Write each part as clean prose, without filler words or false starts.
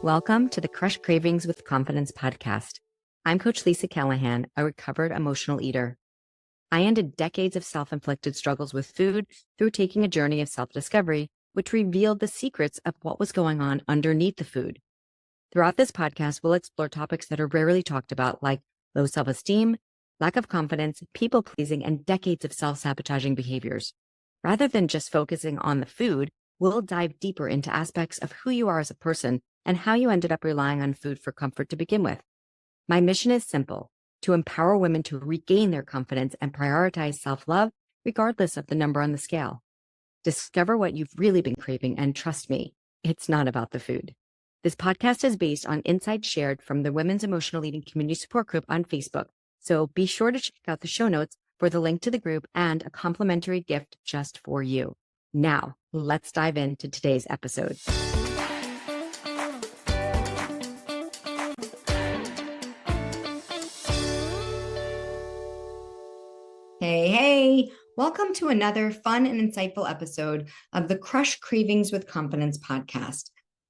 Welcome to the Crush Cravings with Confidence podcast. I'm Coach Lisa Callahan, a recovered emotional eater. I ended decades of self-inflicted struggles with food through taking a journey of self-discovery, which revealed the secrets of what was going on underneath the food. Throughout this podcast, we'll explore topics that are rarely talked about, like low self-esteem, lack of confidence, people-pleasing, and decades of self-sabotaging behaviors. Rather than just focusing on the food, we'll dive deeper into aspects of who you are as a person and how you ended up relying on food for comfort to begin with. My mission is simple: to empower women to regain their confidence and prioritize self-love, regardless of the number on the scale. Discover what you've really been craving, and trust me, it's not about the food. This podcast is based on insights shared from the Women's Emotional Eating Community Support Group on Facebook, so be sure to check out the show notes for the link to the group and a complimentary gift just for you. Now, let's dive into today's episode. Hey, welcome to another fun and insightful episode of the Crush Cravings with Confidence podcast.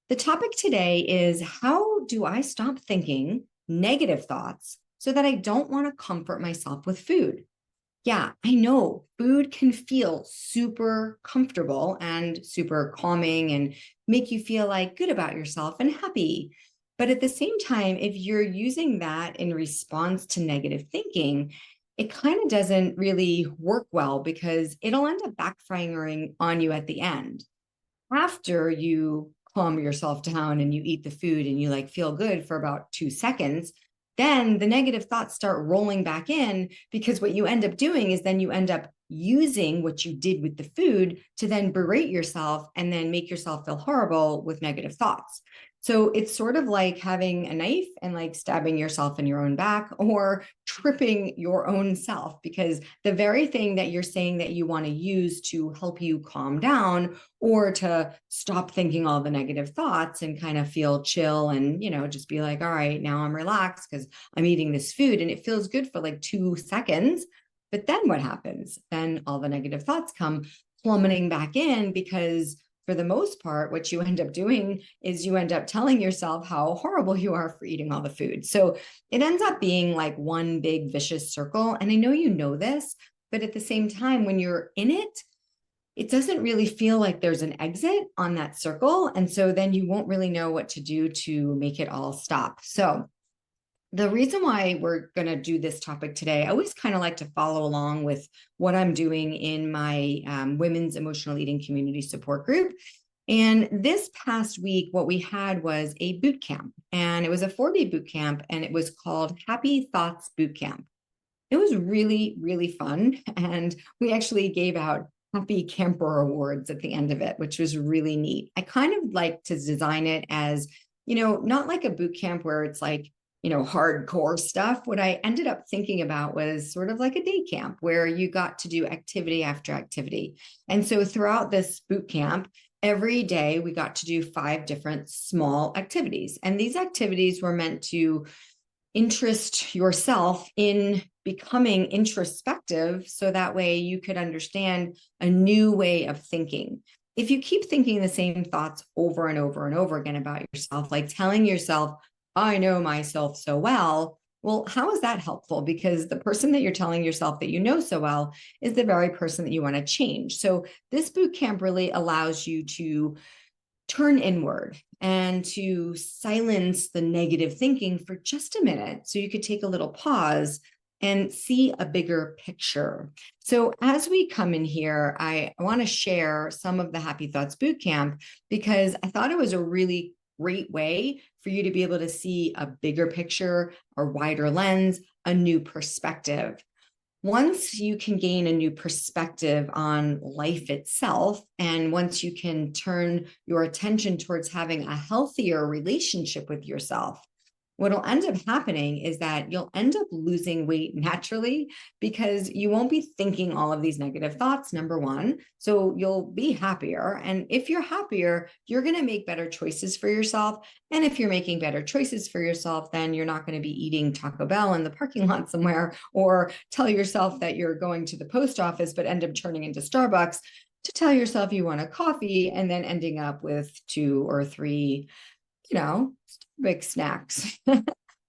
The topic today is, how do I stop thinking negative thoughts so that I don't want to comfort myself with food? Yeah, I know food can feel super comfortable and super calming and make you feel like good about yourself and happy. But at the same time, if you're using that in response to negative thinking, it kind of doesn't really work well because it'll end up backfiring on you at the end. After you calm yourself down and you eat the food and you feel good for about 2 seconds, then the negative thoughts start rolling back in, because what you end up doing is then you end up using what you did with the food to then berate yourself and then make yourself feel horrible with negative thoughts. So it's sort of like having a knife and stabbing yourself in your own back or tripping your own self, because the very thing that you're saying that you want to use to help you calm down or to stop thinking all the negative thoughts and kind of feel chill and, just be like, all right, now I'm relaxed because I'm eating this food and it feels good for 2 seconds. But then what happens? Then all the negative thoughts come plummeting back in, because for the most part, what you end up doing is you end up telling yourself how horrible you are for eating all the food. So it ends up being like one big vicious circle. And I know you know this, but at the same time, when you're in it, it doesn't really feel like there's an exit on that circle. And so then you won't really know what to do to make it all stop. So the reason why we're going to do this topic today, I always kind of like to follow along with what I'm doing in my Women's Emotional Eating Community Support Group. And this past week, what we had was a boot camp, and it was a 4-day boot camp, and it was called Happy Thoughts Bootcamp. It was really, really fun. And we actually gave out Happy Camper Awards at the end of it, which was really neat. I kind of like to design it as, not like a boot camp where it's hardcore stuff. What I ended up thinking about was sort of like a day camp where you got to do activity after activity. And so throughout this boot camp, every day we got to do 5 different small activities. And these activities were meant to interest yourself in becoming introspective, so that way you could understand a new way of thinking. If you keep thinking the same thoughts over and over and over again about yourself, like telling yourself, I know myself so well. Well, how is that helpful? Because the person that you're telling yourself that you know so well is the very person that you want to change. So this boot camp really allows you to turn inward and to silence the negative thinking for just a minute, so you could take a little pause and see a bigger picture. So as we come in here, I want to share some of the Happy Thoughts Bootcamp, because I thought it was a really great way for you to be able to see a bigger picture, a wider lens, a new perspective. Once you can gain a new perspective on life itself, and once you can turn your attention towards having a healthier relationship with yourself, what'll end up happening is that you'll end up losing weight naturally, because you won't be thinking all of these negative thoughts, number one. So you'll be happier. And if you're happier, you're going to make better choices for yourself. And if you're making better choices for yourself, then you're not going to be eating Taco Bell in the parking lot somewhere, or tell yourself that you're going to the post office, but end up turning into Starbucks to tell yourself you want a coffee and then ending up with 2 or 3 big snacks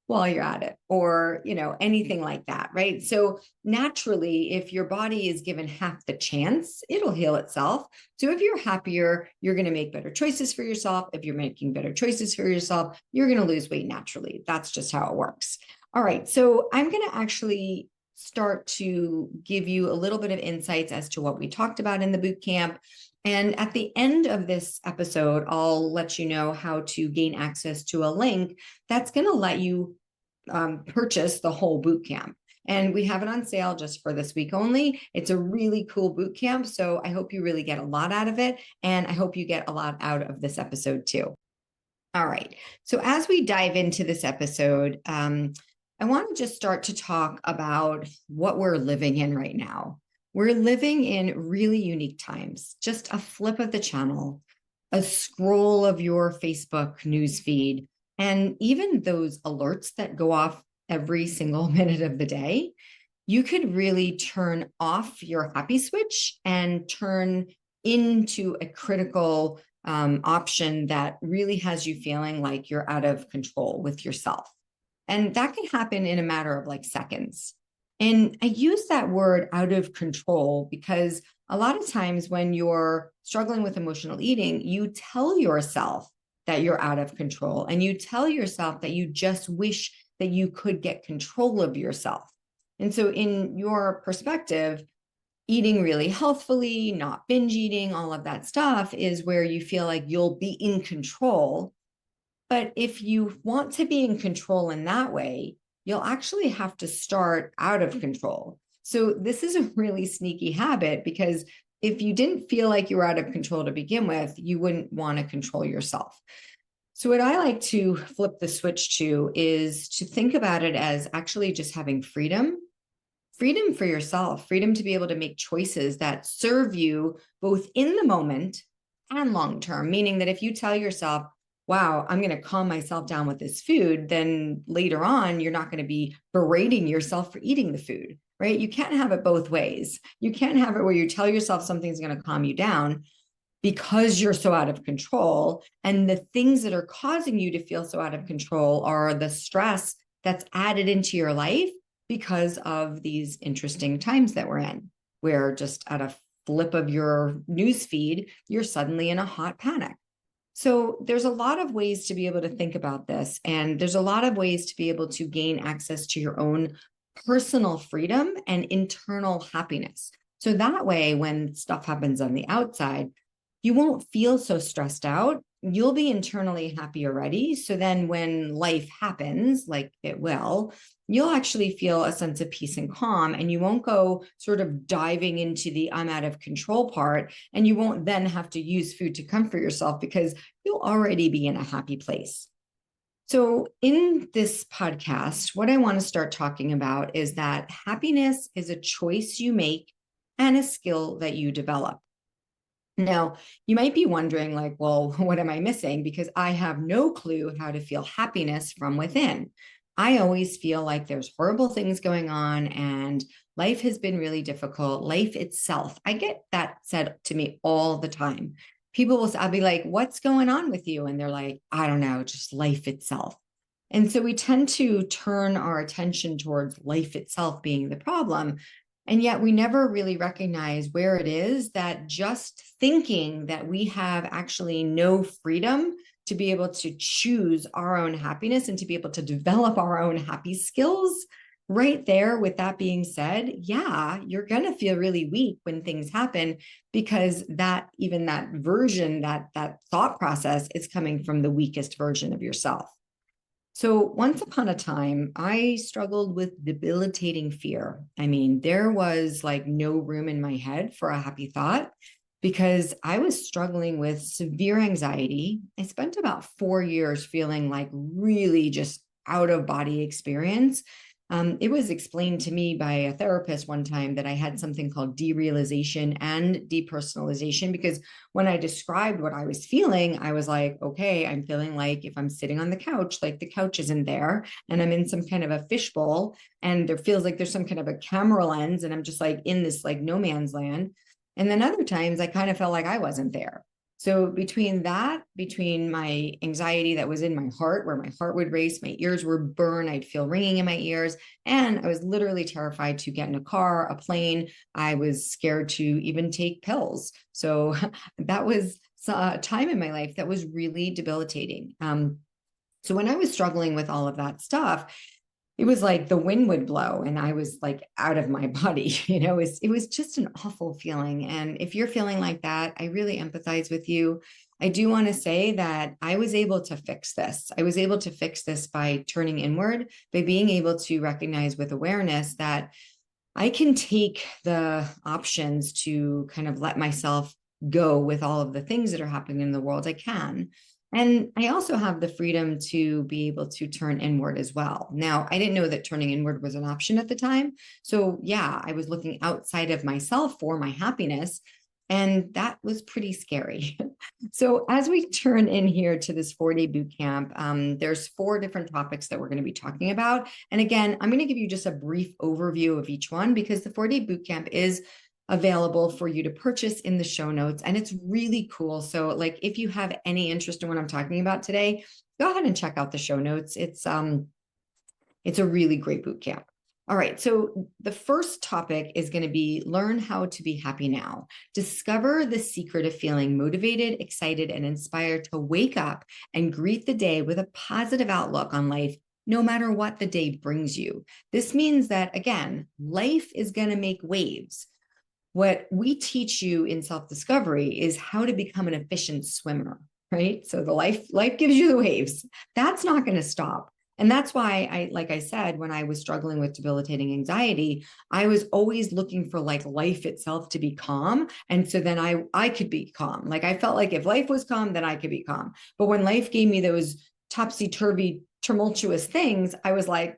while you're at it, or, anything like that, right? So naturally, if your body is given half the chance, it'll heal itself. So if you're happier, you're going to make better choices for yourself. If you're making better choices for yourself, you're going to lose weight naturally. That's just how it works. All right. So I'm going to actually start to give you a little bit of insights as to what we talked about in the boot camp. And at the end of this episode, I'll let you know how to gain access to a link that's going to let you purchase the whole boot camp. And we have it on sale just for this week only. It's a really cool boot camp. So I hope you really get a lot out of it. And I hope you get a lot out of this episode too. All right. So as we dive into this episode, I want to just start to talk about what we're living in right now. We're living in really unique times. Just a flip of the channel, a scroll of your Facebook news feed, and even those alerts that go off every single minute of the day, you could really turn off your happy switch and turn into a critical option that really has you feeling like you're out of control with yourself. And that can happen in a matter of like seconds. And I use that word out of control because a lot of times when you're struggling with emotional eating, you tell yourself that you're out of control, and you tell yourself that you just wish that you could get control of yourself. And so in your perspective, eating really healthfully, not binge eating, all of that stuff is where you feel like you'll be in control. But if you want to be in control in that way, you'll actually have to start out of control. So this is a really sneaky habit, because if you didn't feel like you were out of control to begin with, you wouldn't want to control yourself. So what I like to flip the switch to is to think about it as actually just having freedom for yourself, freedom to be able to make choices that serve you both in the moment and long term, meaning that if you tell yourself, wow, I'm going to calm myself down with this food, then later on, you're not going to be berating yourself for eating the food, right? You can't have it both ways. You can't have it where you tell yourself something's going to calm you down because you're so out of control. And the things that are causing you to feel so out of control are the stress that's added into your life because of these interesting times that we're in, where just at a flip of your news feed, you're suddenly in a hot panic. So there's a lot of ways to be able to think about this. And there's a lot of ways to be able to gain access to your own personal freedom and internal happiness. So that way, when stuff happens on the outside, you won't feel so stressed out. You'll be internally happy already. So then when life happens, like it will, you'll actually feel a sense of peace and calm, and you won't go sort of diving into the I'm out of control part. And you won't then have to use food to comfort yourself because you'll already be in a happy place. So in this podcast, what I want to start talking about is that happiness is a choice you make and a skill that you develop. Now, you might be wondering, like, well, what am I missing? Because I have no clue how to feel happiness from within. I always feel like there's horrible things going on and life has been really difficult. Life itself. I get that said to me all the time. People will, I'll be like, what's going on with you? And they're like, I don't know, just life itself. And so we tend to turn our attention towards life itself being the problem. And yet we never really recognize where it is that just thinking that we have actually no freedom to be able to choose our own happiness and to be able to develop our own happy skills. Right there, with that being said, yeah, you're going to feel really weak when things happen, because that version, that thought process is coming from the weakest version of yourself. So once upon a time, I struggled with debilitating fear. I mean, there was like no room in my head for a happy thought because I was struggling with severe anxiety. I spent about 4 years feeling like really just out of body experience. It was explained to me by a therapist one time that I had something called derealization and depersonalization, because when I described what I was feeling, I was like, okay, I'm feeling like if I'm sitting on the couch, like the couch isn't there and I'm in some kind of a fishbowl and there feels like there's some kind of a camera lens and I'm just like in this like no man's land. And then other times I kind of felt like I wasn't there. So between my anxiety that was in my heart, where my heart would race, my ears were burned, I'd feel ringing in my ears, and I was literally terrified to get in a car, a plane. I was scared to even take pills. So that was a time in my life that was really debilitating. So when I was struggling with all of that stuff, it was like the wind would blow and I was like out of my body. It was just an awful feeling. And if you're feeling like that, I really empathize with you. I do want to say that I was able to fix this. I was able to fix this by turning inward, by being able to recognize with awareness that I can take the options to kind of let myself go with all of the things that are happening in the world. I can. And I also have the freedom to be able to turn inward as well. Now, I didn't know that turning inward was an option at the time. So, yeah, I was looking outside of myself for my happiness. And that was pretty scary. So, as we turn in here to this 4-day boot camp, there's 4 different topics that we're going to be talking about. And again, I'm going to give you just a brief overview of each one because the 4-day boot camp is available for you to purchase in the show notes. And it's really cool. So like if you have any interest in what I'm talking about today, go ahead and check out the show notes. It's a really great boot camp. All right, so the first topic is going to be learn how to be happy now. Discover the secret of feeling motivated, excited, and inspired to wake up and greet the day with a positive outlook on life, no matter what the day brings you. This means that, again, life is going to make waves. What we teach you in self-discovery is how to become an efficient swimmer, right? So the life gives you the waves. That's not going to stop. And that's why like I said, when I was struggling with debilitating anxiety, I was always looking for like life itself to be calm. And so then I could be calm. Like I felt like if life was calm, then I could be calm. But when life gave me those topsy-turvy, tumultuous things, I was like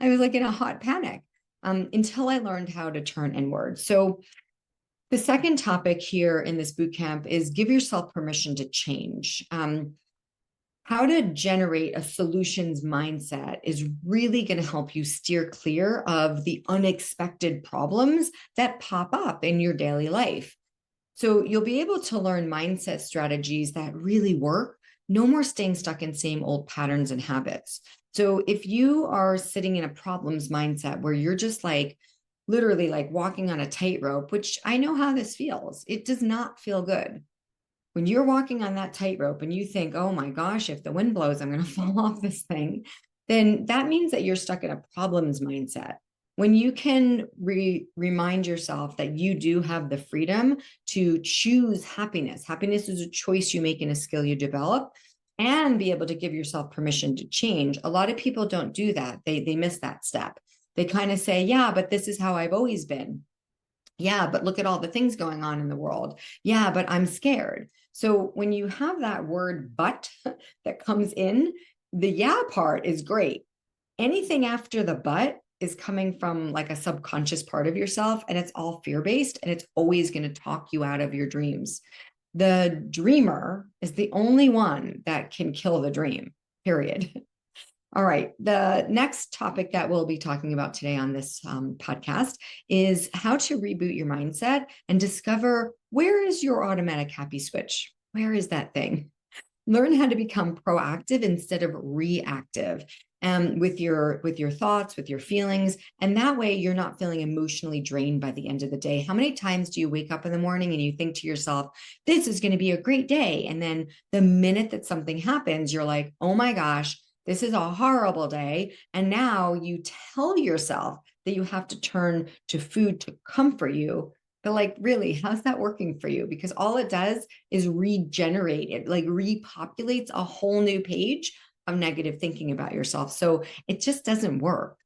in a hot panic. Until I learned how to turn inward. So the second topic here in this bootcamp is give yourself permission to change. How to generate a solutions mindset is really going to help you steer clear of the unexpected problems that pop up in your daily life. So you'll be able to learn mindset strategies that really work. No more staying stuck in same old patterns and habits. So if you are sitting in a problems mindset where you're just like literally like walking on a tightrope, which I know how this feels, it does not feel good. When you're walking on that tightrope and you think, oh my gosh, if the wind blows, I'm going to fall off this thing, then that means that you're stuck in a problems mindset. When you can remind yourself that you do have the freedom to choose happiness, happiness is a choice you make and a skill you develop, and be able to give yourself permission to change. A lot of people don't do that. They miss that step. They kind of say, yeah, but this is how I've always been. Yeah, but look at all the things going on in the world. Yeah, but I'm scared. So when you have that word but that comes in, the yeah part is great. Anything after the but is coming from like a subconscious part of yourself, and it's all fear-based, and it's always going to talk you out of your dreams. The dreamer is the only one that can kill the dream, period. All right. The next topic that we'll be talking about today on this podcast is how to reboot your mindset and discover where is your automatic happy switch? Where is that thing? Learn how to become proactive instead of reactive with your thoughts, with your feelings. And that way you're not feeling emotionally drained by the end of the day. How many times do you wake up in the morning and you think to yourself, this is going to be a great day? And then the minute that something happens, you're like, oh my gosh, this is a horrible day. And now you tell yourself that you have to turn to food to comfort you. But like, really, how's that working for you? Because all it does is regenerate it, like repopulates a whole new page of negative thinking about yourself. So it just doesn't work.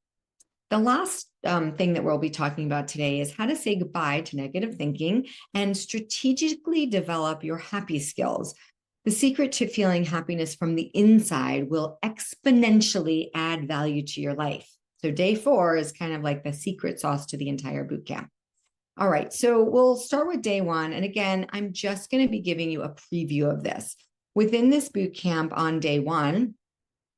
The last thing that we'll be talking about today is how to say goodbye to negative thinking and strategically develop your happy skills. The secret to feeling happiness from the inside will exponentially add value to your life. So day 4 is kind of like the secret sauce to the entire bootcamp. All right, so we'll start with day 1. And again, I'm just going to be giving you a preview of this. Within this bootcamp on day 1,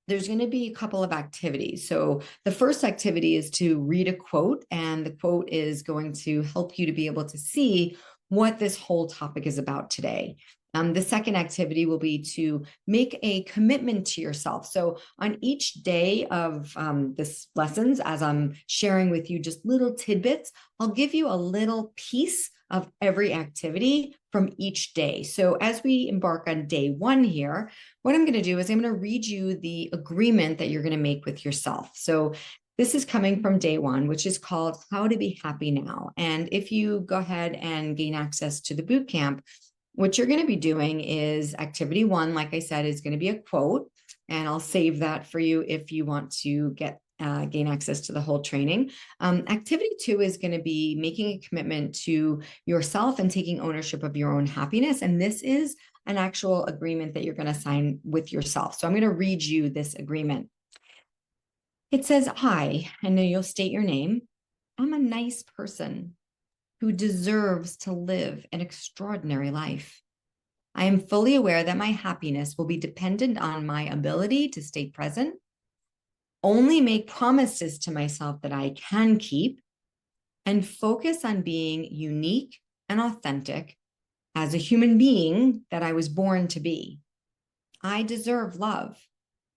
there's going to be a couple of activities. So the first activity is to read a quote, and the quote is going to help you to be able to see what this whole topic is about today. The second activity will be to make a commitment to yourself. So on each day of this lessons, as I'm sharing with you just little tidbits, I'll give you a little piece of every activity from each day. So as we embark on day one here, what I'm going to do is I'm going to read you the agreement that you're going to make with yourself. So this is coming from day one, which is called How to Be Happy Now. And if you go ahead and gain access to the bootcamp, what you're going to be doing is activity one, like I said, is going to be a quote, and I'll save that for you if you want to gain access to the whole training. Activity two is going to be making a commitment to yourself and taking ownership of your own happiness. And this is an actual agreement that you're going to sign with yourself. So I'm going to read you this agreement. It says, I know you'll state your name. I'm a nice person who deserves to live an extraordinary life. I am fully aware that my happiness will be dependent on my ability to stay present, only make promises to myself that I can keep, and focus on being unique and authentic as a human being that I was born to be. I deserve love.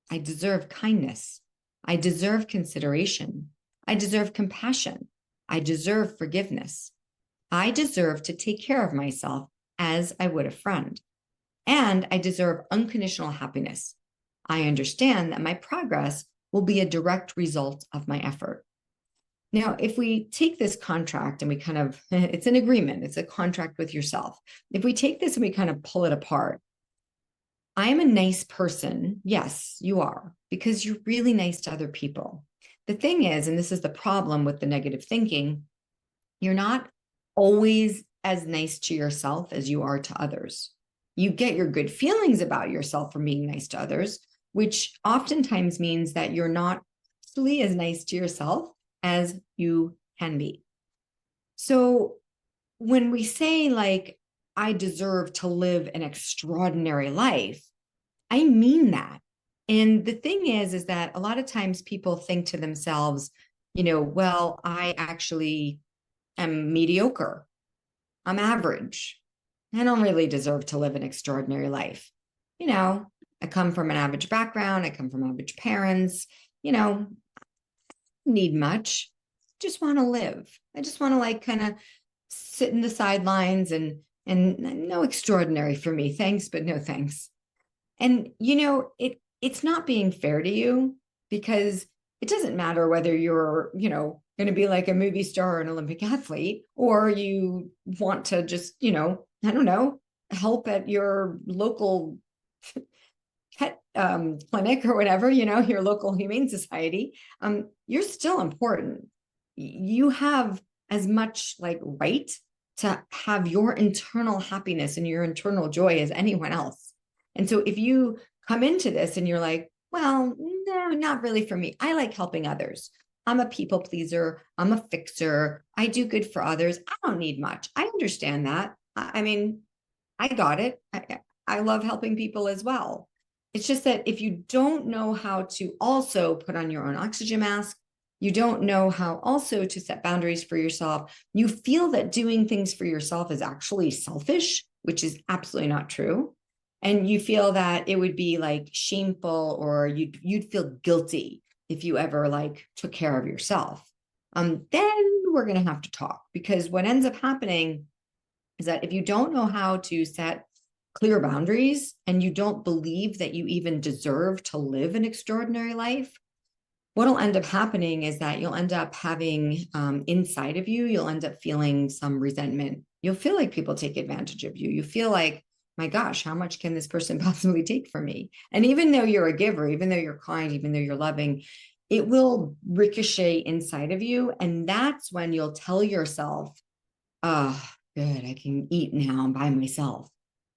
I deserve kindness. I deserve consideration. I deserve compassion. I deserve forgiveness. I deserve to take care of myself as I would a friend. And I deserve unconditional happiness. I understand that my progress will be a direct result of my effort. Now, if we take this contract and we it's an agreement, it's a contract with yourself. If we take this and we kind of pull it apart, I am a nice person. Yes, you are, because you're really nice to other people. The thing is, and this is the problem with the negative thinking, you're not always as nice to yourself as you are to others. You get your good feelings about yourself from being nice to others, which oftentimes means that you're not actually as nice to yourself as you can be. So when we say, like, I deserve to live an extraordinary life, I mean that. And the thing is that a lot of times people think to themselves, well, I actually am mediocre. I'm average. I don't really deserve to live an extraordinary life. I come from an average background. I come from average parents. Need much. Just want to live. I just want to kind of sit in the sidelines and no extraordinary for me. Thanks, but no thanks. And it's not being fair to you, because it doesn't matter whether you're, going to be like a movie star or an Olympic athlete, or you want to just, I don't know, help at your local pet clinic or whatever, your local humane society. You're still important. You have as much right to have your internal happiness and your internal joy as anyone else. And so if you come into this and you're like, well, no, not really for me. I like helping others. I'm a people pleaser. I'm a fixer. I do good for others. I don't need much. I understand that. I mean, I got it. I love helping people as well. It's just that if you don't know how to also put on your own oxygen mask, you don't know how also to set boundaries for yourself, you feel that doing things for yourself is actually selfish, which is absolutely not true. And you feel that it would be shameful, or you'd feel guilty if you ever took care of yourself. Then we're going to have to talk, because what ends up happening is that if you don't know how to set clear boundaries and you don't believe that you even deserve to live an extraordinary life, what'll end up happening is that you'll end up having inside of you, you'll end up feeling some resentment. You'll feel like people take advantage of you. You feel like, my gosh, how much can this person possibly take from me? And even though you're a giver, even though you're kind, even though you're loving, it will ricochet inside of you. And that's when you'll tell yourself, oh, good, I can eat now by myself.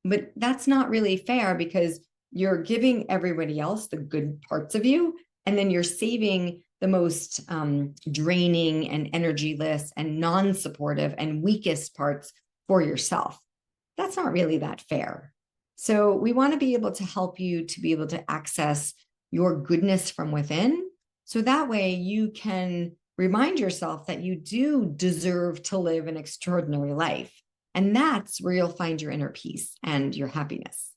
But that's not really fair, because you're giving everybody else the good parts of you, and then you're saving the most draining and energyless and non-supportive and weakest parts for yourself. That's not really that fair. So we want to be able to help you to be able to access your goodness from within. So that way you can remind yourself that you do deserve to live an extraordinary life. And that's where you'll find your inner peace and your happiness.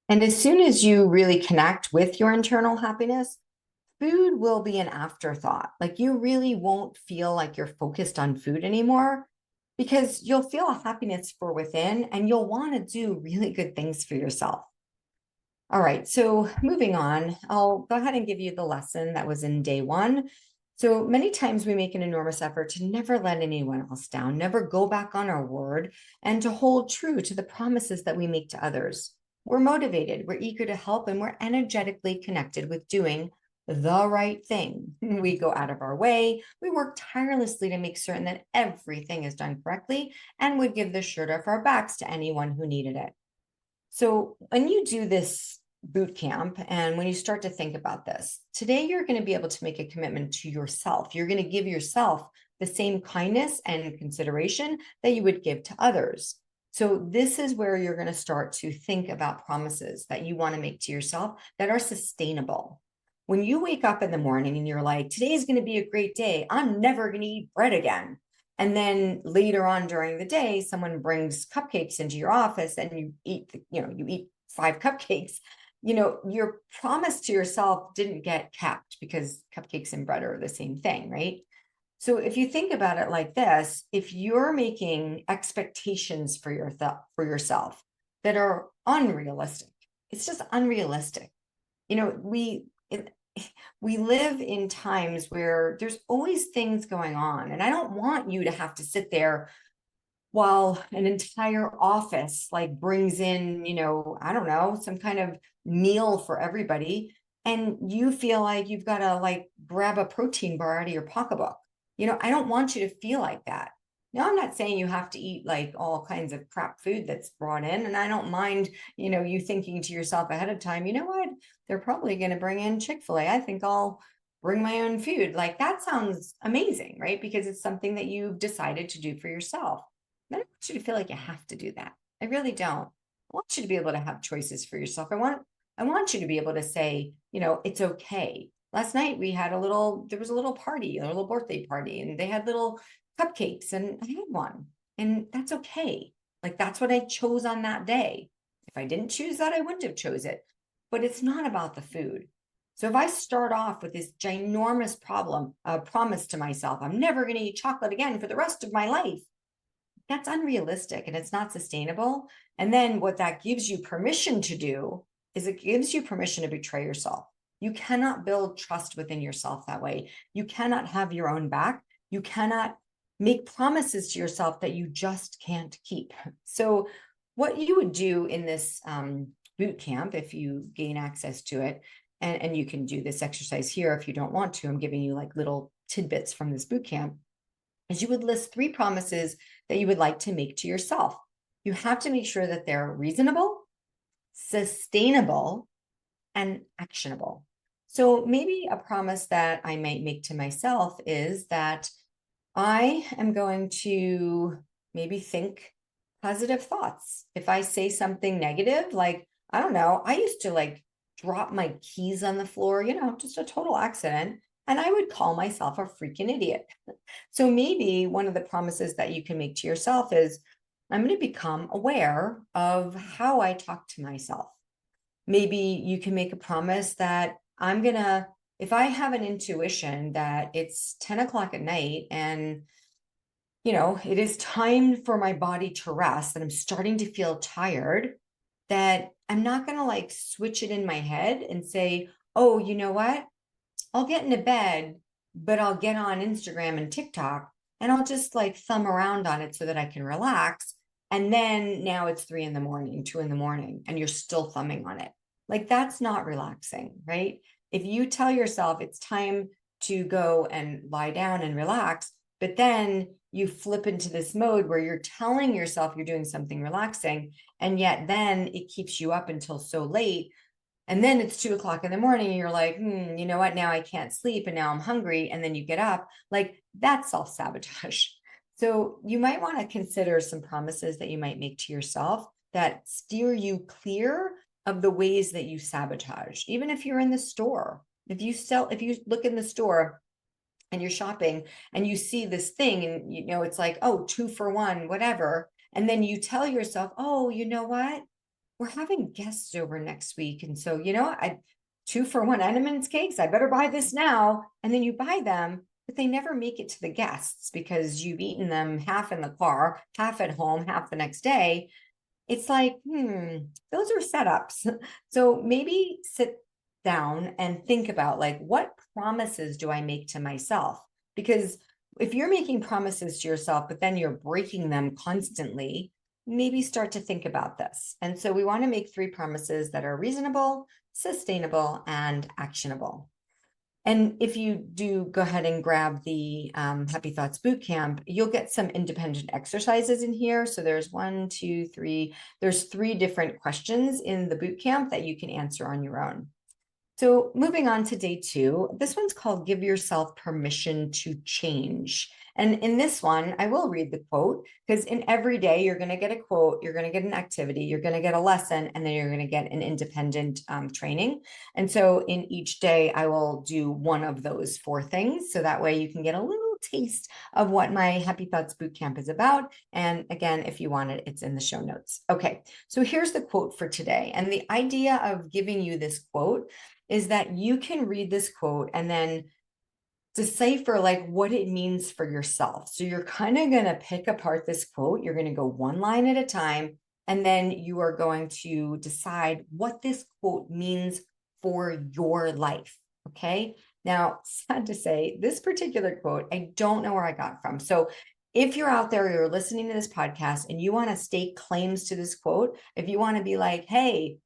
And as soon as you really connect with your internal happiness, food will be an afterthought. Like you really won't feel like you're focused on food anymore because you'll feel a happiness for within and you'll want to do really good things for yourself. All right, so moving on, I'll go ahead and give you the lesson that was in day one. So many times we make an enormous effort to never let anyone else down, never go back on our word, and to hold true to the promises that we make to others. We're motivated, we're eager to help, and we're energetically connected with doing the right thing. We go out of our way, we work tirelessly to make certain that everything is done correctly, and would give the shirt off our backs to anyone who needed it. So when you do this boot camp and when you start to think about this, today you're going to be able to make a commitment to yourself. You're going to give yourself the same kindness and consideration that you would give to others. So this is where you're going to start to think about promises that you want to make to yourself that are sustainable. When you wake up in the morning and you're like, today is going to be a great day, I'm never going to eat bread again. And then later on during the day, someone brings cupcakes into your office and you eat, you eat 5 cupcakes. Your promise to yourself didn't get kept because cupcakes and bread are the same thing, right? So if you think about it like this, if you're making expectations for yourself that are unrealistic, it's just unrealistic. We live in times where there's always things going on. And I don't want you to have to sit there while an entire office like brings in, I don't know, some kind of meal for everybody. And you feel like you've got to like grab a protein bar out of your pocketbook. I don't want you to feel like that. Now, I'm not saying you have to eat like all kinds of crap food that's brought in. And I don't mind, you thinking to yourself ahead of time, you know what? They're probably going to bring in Chick-fil-A. I think I'll bring my own food. Like that sounds amazing, right? Because it's something that you've decided to do for yourself. I don't want you to feel like you have to do that. I really don't. I want you to be able to have choices for yourself. I want you to be able to say, it's okay. Last night there was a little party, a little birthday party, and they had little cupcakes and I had one. And that's okay. Like that's what I chose on that day. If I didn't choose that, I wouldn't have chose it. But it's not about the food. So if I start off with this ginormous promise to myself, I'm never going to eat chocolate again for the rest of my life. That's unrealistic and it's not sustainable. And then what that gives you permission to do is it gives you permission to betray yourself. You cannot build trust within yourself that way. You cannot have your own back. You cannot make promises to yourself that you just can't keep. So what you would do in this boot camp, if you gain access to it, and you can do this exercise here if you don't want to, I'm giving you like little tidbits from this boot camp, is you would list 3 promises that you would like to make to yourself. You have to make sure that they're reasonable, sustainable, and actionable. So maybe a promise that I might make to myself is that I am going to maybe think positive thoughts. If I say something negative, like, I don't know, I used to like drop my keys on the floor, just a total accident. And I would call myself a freaking idiot. So maybe one of the promises that you can make to yourself is, I'm going to become aware of how I talk to myself. Maybe you can make a promise that if I have an intuition that it's 10 o'clock at night and, it is time for my body to rest and I'm starting to feel tired, that I'm not going to like switch it in my head and say, oh, you know what? I'll get into bed, but I'll get on Instagram and TikTok and I'll just like thumb around on it so that I can relax. And then now it's 3 a.m, 2 a.m, and you're still thumbing on it. Like that's not relaxing, right? If you tell yourself it's time to go and lie down and relax, but then you flip into this mode where you're telling yourself you're doing something relaxing, and yet then it keeps you up until so late. And then it's 2 o'clock in the morning and you're like, you know what? Now I can't sleep and now I'm hungry. And then you get up, like that's self-sabotage. So you might want to consider some promises that you might make to yourself that steer you clear of the ways that you sabotage. Even if you're in the store, if you look in the store and you're shopping and you see this thing and it's like, oh, 2 for 1, whatever. And then you tell yourself, oh, you know what? We're having guests over next week. And so, I 2-for-1 Entenmann's cakes. I better buy this now. And then you buy them, but they never make it to the guests because you've eaten them half in the car, half at home, half the next day. It's like, those are setups. So maybe sit down and think about, like, what promises do I make to myself? Because if you're making promises to yourself, but then you're breaking them constantly, maybe start to think about this. And so we want to make 3 promises that are reasonable, sustainable, and actionable. And if you do go ahead and grab the Happy Thoughts Bootcamp, you'll get some independent exercises in here. So there's 1, 2, 3, there's 3 different questions in the bootcamp that you can answer on your own. So moving on to day 2, this one's called Give Yourself Permission to Change. And in this one, I will read the quote, because in every day you're going to get a quote, you're going to get an activity, you're going to get a lesson, and then you're going to get an independent training. And so in each day, I will do one of those 4 things. So that way you can get a little taste of what my Happy Thoughts Bootcamp is about. And again, if you want it, it's in the show notes. Okay, so here's the quote for today. And the idea of giving you this quote is that you can read this quote and then decipher like what it means for yourself. So you're kind of going to pick apart this quote. You're going to go one line at a time, and then you are going to decide what this quote means for your life. Okay. Now, sad to say, this particular quote, I don't know where I got from. So if you're out there, you're listening to this podcast and you want to stake claims to this quote, if you want to be like, hey,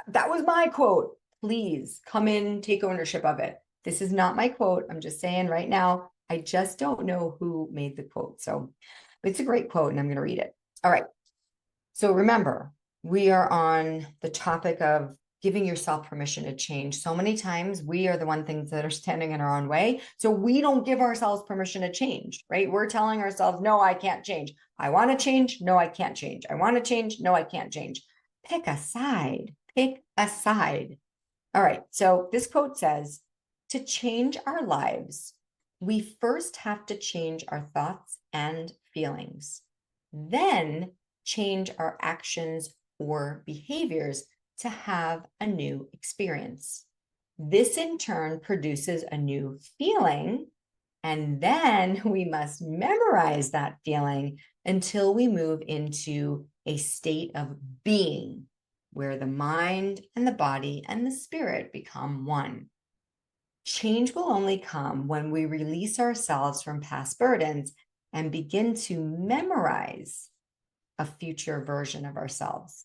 that was my quote, please come in, take ownership of it. This is not my quote. I'm just saying right now, I just don't know who made the quote. So it's a great quote and I'm going to read it. All right. So remember, we are on the topic of giving yourself permission to change. So many times we are the one things that are standing in our own way. So we don't give ourselves permission to change, right? We're telling ourselves, no, I can't change. I want to change. No, I can't change. I want to change. No, I can't change. Pick a side. Pick a side. All right. So this quote says, to change our lives, we first have to change our thoughts and feelings, then change our actions or behaviors to have a new experience. This in turn produces a new feeling, and then we must memorize that feeling until we move into a state of being, where the mind and the body and the spirit become one. Change will only come when we release ourselves from past burdens and begin to memorize a future version of ourselves.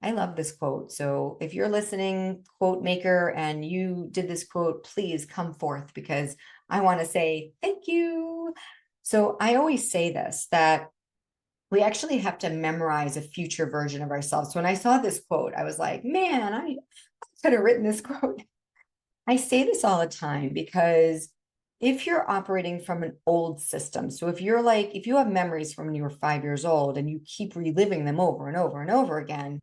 I love this quote. So if you're listening, quote maker, and you did this quote, please come forth, because I want to say thank you. So I always say this, that we actually have to memorize a future version of ourselves. So when I saw this quote, I was like, man, I could have written this quote. I say this all the time because if you're operating from an old system, so if you have memories from when you were 5 years old and you keep reliving them over and over and over again,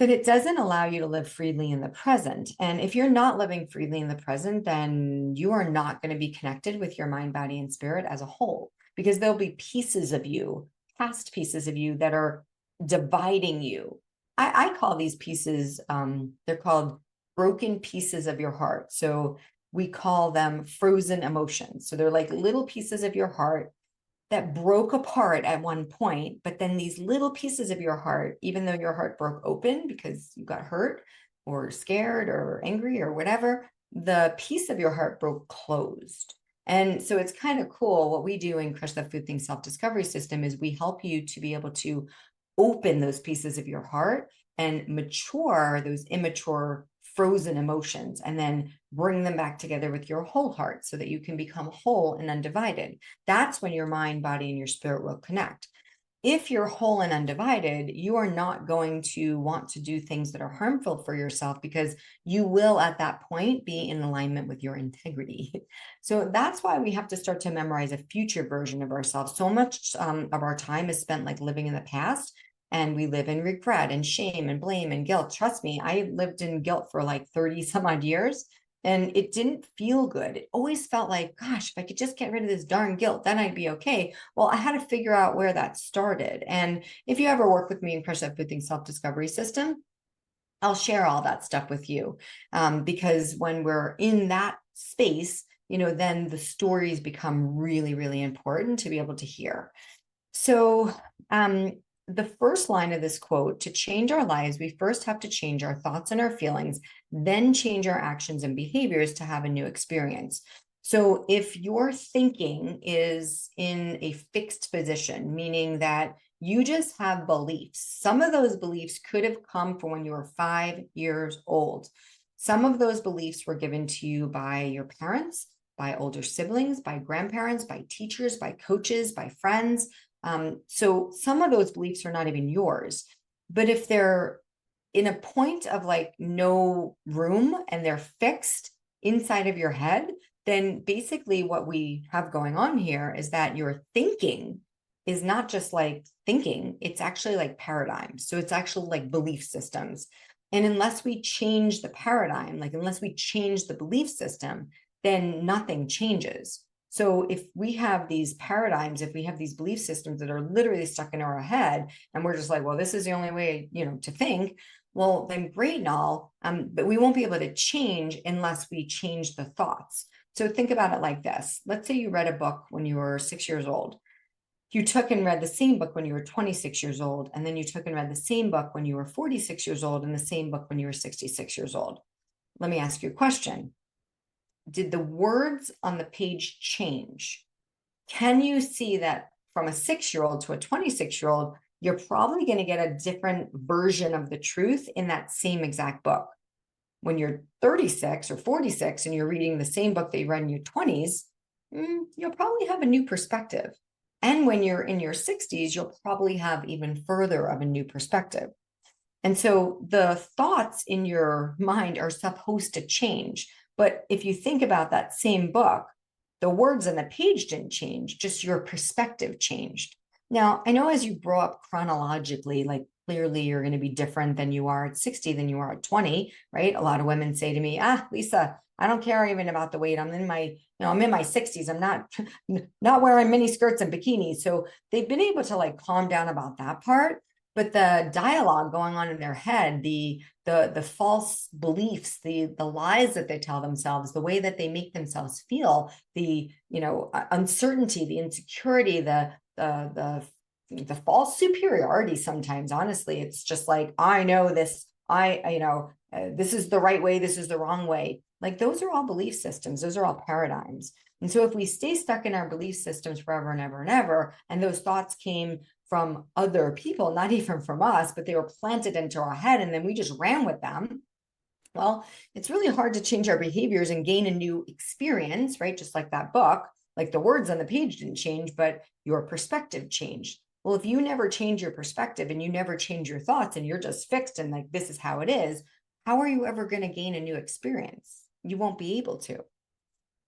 then it doesn't allow you to live freely in the present. And if you're not living freely in the present, then you are not going to be connected with your mind, body, and spirit as a whole, because there'll be pieces of you, past pieces of you, that are dividing you. I call these pieces, they're called broken pieces of your heart. So we call them frozen emotions. So they're like little pieces of your heart that broke apart at one point, but then these little pieces of your heart, even though your heart broke open because you got hurt or scared or angry or whatever, the piece of your heart broke closed. And so it's kind of cool. What we do in Crush That Food Thing Self-Discovery System is we help you to be able to open those pieces of your heart and mature those immature frozen emotions, and then bring them back together with your whole heart so that you can become whole and undivided. That's when your mind, body, and your spirit will connect. If you're whole and undivided, you are not going to want to do things that are harmful for yourself, because you will at that point be in alignment with your integrity. So that's why we have to start to memorize a future version of ourselves. So much of our time is spent like living in the past, and we live in regret and shame and blame and guilt. Trust me, I lived in guilt for like 30 some odd years. And it didn't feel good. It always felt like, gosh, if I could just get rid of this darn guilt, then I'd be okay. Well, I had to figure out where that started. And if you ever work with me in Crush Everything Self-Discovery System, I'll share all that stuff with you, because when we're in that space, then the stories become really, really important to be able to hear. So, the first line of this quote: to change our lives, we first have to change our thoughts and our feelings, then change our actions and behaviors to have a new experience. So if your thinking is in a fixed position, meaning that you just have beliefs, some of those beliefs could have come from when you were 5 years old. Some of those beliefs were given to you by your parents, by older siblings, by grandparents, by teachers, by coaches, by friends. So some of those beliefs are not even yours. But if they're in a point of like no room and they're fixed inside of your head, then basically what we have going on here is that your thinking is not just like thinking, it's actually like paradigms. So it's actually like belief systems. And unless we change the paradigm, like unless we change the belief system, then nothing changes. So if we have these paradigms, if we have these belief systems that are literally stuck in our head, and we're just like, well, this is the only way, to think, well, then great and all, but we won't be able to change unless we change the thoughts. So think about it like this. Let's say you read a book when you were 6 years old. You took and read the same book when you were 26 years old, and then you took and read the same book when you were 46 years old, and the same book when you were 66 years old. Let me ask you a question. Did the words on the page change? Can you see that from a 6-year-old to a 26-year-old, you're probably going to get a different version of the truth in that same exact book? When you're 36 or 46 and you're reading the same book that you read in your 20s, you'll probably have a new perspective. And when you're in your 60s, you'll probably have even further of a new perspective. And so the thoughts in your mind are supposed to change. But if you think about that same book, the words on the page didn't change, just your perspective changed. Now, I know as you grow up chronologically, like clearly you're going to be different than you are at 60 than you are at 20, right? A lot of women say to me, Lisa, I don't care even about the weight. I'm in my 60s. I'm not wearing mini skirts and bikinis. So they've been able to like calm down about that part. But the dialogue going on in their head, the false beliefs, the lies that they tell themselves, the way that they make themselves feel, the uncertainty, the insecurity, the false superiority. Sometimes, honestly, it's just like, I know this. This is the right way. This is the wrong way. Like those are all belief systems. Those are all paradigms. And so if we stay stuck in our belief systems forever and ever and ever, and those thoughts came from other people, not even from us, but they were planted into our head and then we just ran with them, well, it's really hard to change our behaviors and gain a new experience, right? Just like that book, like the words on the page didn't change, but your perspective changed. Well, if you never change your perspective and you never change your thoughts and you're just fixed and like, this is how it is, how are you ever going to gain a new experience? You won't be able to.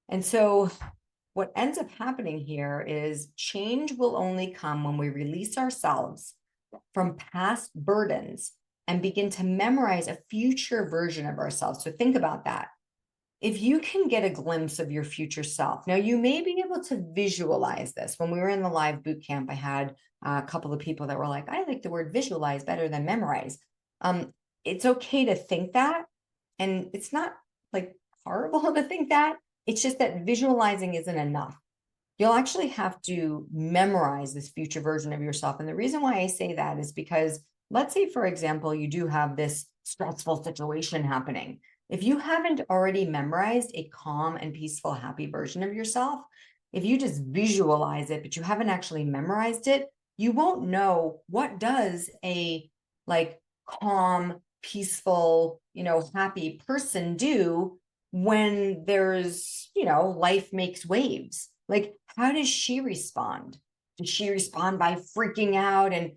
And so what ends up happening here is change will only come when we release ourselves from past burdens and begin to memorize a future version of ourselves. So think about that. If you can get a glimpse of your future self, now you may be able to visualize this. When we were in the live boot camp, I had a couple of people that were like, I like the word visualize better than memorize. It's okay to think that. And it's not like horrible to think that. It's just that visualizing isn't enough. You'll actually have to memorize this future version of yourself. And the reason why I say that is because let's say, for example, you do have this stressful situation happening. If you haven't already memorized a calm and peaceful, happy version of yourself, if you just visualize it, but you haven't actually memorized it, you won't know what does a like calm, peaceful, happy person do when there's, life makes waves. Like, how does she respond? Does she respond by freaking out and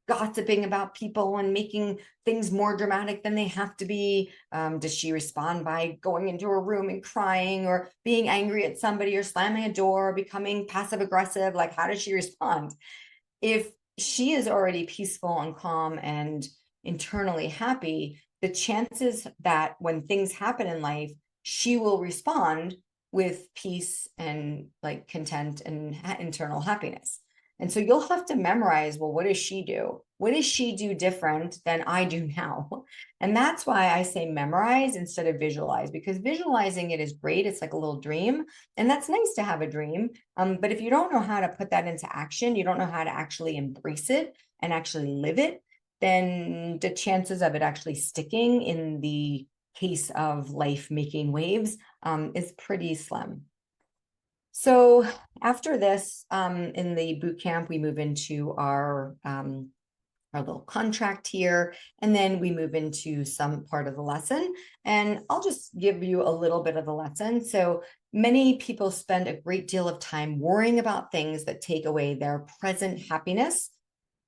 gossiping about people and making things more dramatic than they have to be? Does she respond by going into her room and crying or being angry at somebody or slamming a door or becoming passive aggressive? Like, how does she respond? If she is already peaceful and calm and internally happy, the chances that when things happen in life, she will respond with peace and like content and internal happiness. And so you'll have to memorize, well, what does she do? What does she do different than I do now? And that's why I say memorize instead of visualize, because visualizing it is great. It's like a little dream. And that's nice to have a dream. But if you don't know how to put that into action, you don't know how to actually embrace it and actually live it, then the chances of it actually sticking in the case of life making waves is pretty slim. So after this, in the boot camp, we move into our little contract here, and then we move into some part of the lesson. And I'll just give you a little bit of the lesson. So many people spend a great deal of time worrying about things that take away their present happiness.